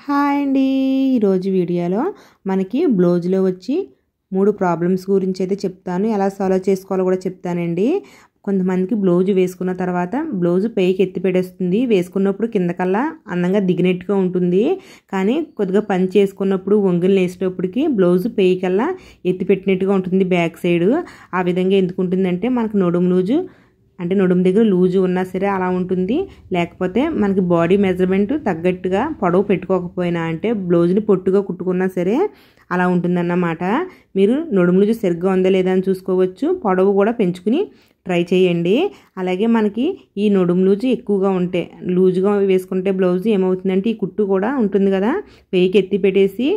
Hi అండి. ఈరోజు వీడియోలో మనకి బ్లౌజ్లో వచ్చి 3 ప్రాబ్లమ్స్ గురించి అయితే చెప్తాను. ఎలా సాల్వ్ చేసుకోవాలో కూడా చెప్తానండి. కొంతమందికి బ్లౌజ్ వేసుకున్న తర్వాత బ్లౌజ్ పైకి ఎత్తి పెట్టేస్తుంది. వేసుకున్నప్పుడు కిందకల్లా అందంగా దిగినట్టుగా ఉంటుంది. కానీ కొద్దిగా పని చేసుకున్నప్పుడు వంగులు వేసేటప్పటికి బ్లౌజ్ పైకల్లా ఎత్తి పెట్టినట్టుగా ఉంటుంది బ్యాక్ సైడ్. ఆ విధంగా ఎందుకు ఉంటుందంటే మనకు నడుము లూజు అంటే నడుము దగ్గర లూజు ఉన్నా సరే అలా ఉంటుంది. లేకపోతే మనకి బాడీ మెజర్మెంట్ తగ్గట్టుగా పొడవు పెట్టుకోకపోయినా అంటే బ్లౌజ్ని పొట్టుగా కుట్టుకున్నా సరే అలా ఉంటుందన్నమాట. మీరు నడుము లూజు సరిగ్గా ఉందా లేదా అని చూసుకోవచ్చు. పొడవు కూడా పెంచుకుని ట్రై చేయండి. అలాగే మనకి ఈ నడుము లూజు ఎక్కువగా ఉంటే లూజుగా వేసుకుంటే బ్లౌజ్ ఏమవుతుందంటే ఈ కుట్టు కూడా ఉంటుంది కదా, పైకి ఎత్తి పెట్టేసి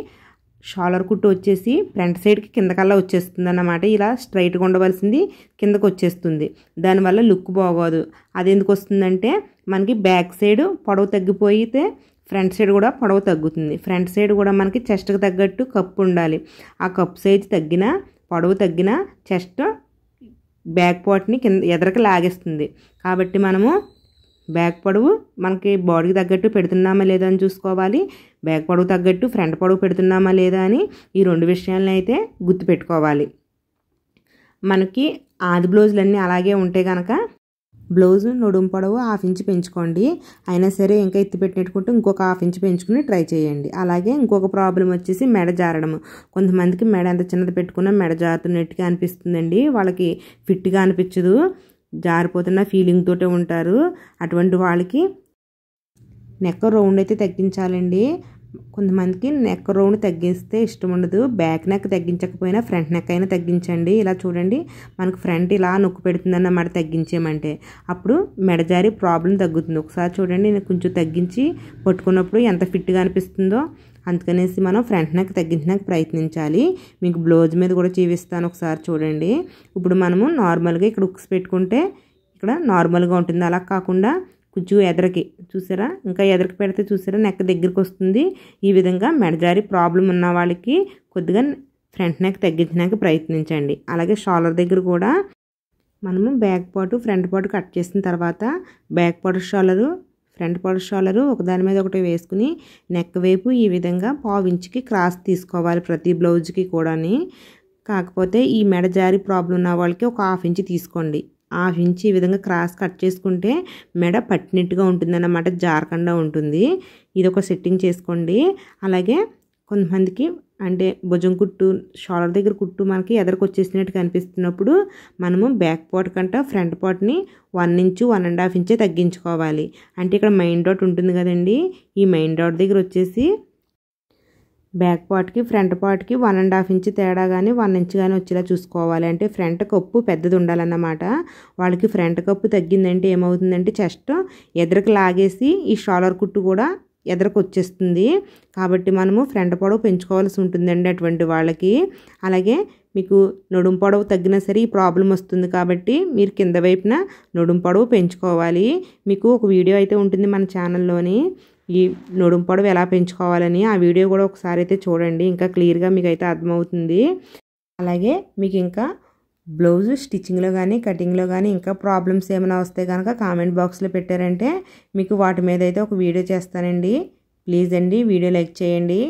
షాలర్ కుట్టు వచ్చేసి ఫ్రంట్ సైడ్కి కిందకల్లా వచ్చేస్తుంది అన్నమాట. ఇలా స్ట్రైట్గా ఉండవలసింది కిందకు వచ్చేస్తుంది. దానివల్ల లుక్ బాగోదు. అది ఎందుకు వస్తుందంటే మనకి బ్యాక్ సైడ్ పొడవు తగ్గిపోయితే ఫ్రంట్ సైడ్ కూడా పొడవు తగ్గుతుంది. ఫ్రంట్ సైడ్ కూడా మనకి చెస్ట్కి తగ్గట్టు కప్పు ఉండాలి. ఆ కప్పు సైజ్ తగ్గిన పొడవు తగ్గిన చెస్ట్ బ్యాక్ పార్ట్ని కింద ఎదరికి లాగేస్తుంది. కాబట్టి మనము బ్యాక్ పొడవు మనకి బాడీకి తగ్గట్టు పెడుతున్నామా లేదా అని చూసుకోవాలి. బ్యాక్ పొడవు తగ్గట్టు ఫ్రంట్ పొడవు పెడుతున్నామా లేదా అని ఈ 2 విషయాలను అయితే గుర్తుపెట్టుకోవాలి. మనకి ఆది బ్లౌజులన్నీ అలాగే ఉంటే కనుక బ్లౌజ్ నడుము పొడవు 1/2 ఇంచ్ పెంచుకోండి. అయినా సరే ఇంకా ఎత్తి పెట్టినట్టుకుంటే ఇంకొక 1/2 ఇంచ్ పెంచుకుని ట్రై చేయండి. అలాగే ఇంకొక ప్రాబ్లం వచ్చేసి మెడ జారడం. కొంతమందికి మెడ ఎంత చిన్నది పెట్టుకున్నా మెడ జారుతున్నట్టుగా అనిపిస్తుందండి. వాళ్ళకి ఫిట్గా అనిపించదు, జారిపోతున్న ఫీలింగ్ తోటే ఉంటారు. అటువంటి వాళ్ళకి నెక్ రౌండ్ అయితే తగ్గించాలండి. కొంతమందికి నెక్ రౌండ్ తగ్గిస్తే ఇష్టం ఉండదు. బ్యాక్ నెక్ తగ్గించకపోయినా ఫ్రంట్ నెక్ అయినా తగ్గించండి. ఇలా చూడండి, మనకు ఫ్రంట్ ఇలా నొక్కు పెడుతుందన్నమాట తగ్గించేయమంటే. అప్పుడు మెడజారి ప్రాబ్లం తగ్గుతుంది. ఒకసారి చూడండి, నేను కొంచెం తగ్గించి పట్టుకున్నప్పుడు ఎంత ఫిట్గా అనిపిస్తుందో. అందుకనేసి మనం ఫ్రంట్ నెక్ తగ్గించడానికి ప్రయత్నించాలి. మీకు బ్లౌజ్ మీద కూడా చూపిస్తాను, ఒకసారి చూడండి. ఇప్పుడు మనము నార్మల్గా ఇక్కడ ఉక్స్ పెట్టుకుంటే ఇక్కడ నార్మల్గా ఉంటుంది. అలా కాకుండా కొంచెం ఎదరికి చూసారా, ఇంకా ఎదరికి పెడితే చూసారా నెక్ దగ్గరికి వస్తుంది. ఈ విధంగా మెడజారి ప్రాబ్లం ఉన్న వాళ్ళకి కొద్దిగా ఫ్రంట్ నెక్ తగ్గించడానికి ప్రయత్నించండి. అలాగే షోల్డర్ దగ్గర కూడా మనము back part front part cut చేసిన తర్వాత back part shoulder front part shoulder ఒకదాని మీద ఒకటి వేసుకుని నెక్ వైపు ఈ విధంగా 1/2 ఇంచుకి క్రాస్ తీసుకోవాలి ప్రతి బ్లౌజ్కి కూడాని. కాకపోతే ఈ మెడజారి ప్రాబ్లం ఉన్న వాళ్ళకి ఒక 1/2 ఇంచ్ తీసుకోండి. 1/2 ఇంచ్ ఈ విధంగా క్రాస్ కట్ చేసుకుంటే మెడ పట్టినట్టుగా ఉంటుందన్నమాట, జారకుండా ఉంటుంది. ఇది ఒక సెట్టింగ్ చేసుకోండి. అలాగే కొంతమందికి అంటే భుజం కుట్టు షోల్డర్ దగ్గర కుట్టు మనకి ఎదరికి వచ్చేసినట్టు కనిపిస్తున్నప్పుడు మనము బ్యాక్ పార్ట్ కంటే ఫ్రంట్ పార్ట్ని 1 ఇంచు 1.5 ఇంచే తగ్గించుకోవాలి. అంటే ఇక్కడ మెయిన్ డాట్ ఉంటుంది కదండి, ఈ మెయిన్ డాట్ దగ్గర వచ్చేసి బ్యాక్ పార్ట్కి ఫ్రంట్ పార్ట్కి 1.5 ఇంచ్ తేడా కానీ 1 ఇంచ్ కానీ వచ్చేలా చూసుకోవాలి. అంటే ఫ్రంట్ కప్పు పెద్దది ఉండాలన్నమాట. వాళ్ళకి ఫ్రంట్ కప్పు తగ్గిందంటే ఏమవుతుందంటే చెస్ట్ ఎదరికి లాగేసి ఈ షోల్డర్ కుట్టు కూడా ఎదరికి వచ్చేస్తుంది. కాబట్టి మనము ఫ్రంట్ పొడవు పెంచుకోవాల్సి ఉంటుందండి అటువంటి వాళ్ళకి. అలాగే మీకు నడుము పొడవు తగ్గినా సరే ఈ ప్రాబ్లం వస్తుంది. కాబట్టి మీరు కింద వైపున నడుము పొడవు పెంచుకోవాలి. మీకు ఒక వీడియో అయితే ఉంటుంది మన ఛానల్లోని, ఈ నడుము పొడవు ఎలా పెంచుకోవాలని. ఆ వీడియో కూడా ఒకసారి అయితే చూడండి, ఇంకా క్లియర్గా మీకు అయితే అర్థమవుతుంది. అలాగే మీకు ఇంకా బ్లౌజ్ స్టిచ్చింగ్లో కానీ కటింగ్లో కానీ ఇంకా ప్రాబ్లమ్స్ ఏమైనా వస్తే కనుక కామెంట్ బాక్స్లో పెట్టారంటే మీకు వాటి మీద అయితే ఒక వీడియో చేస్తానండి. ప్లీజ్ అండి వీడియో లైక్ చేయండి.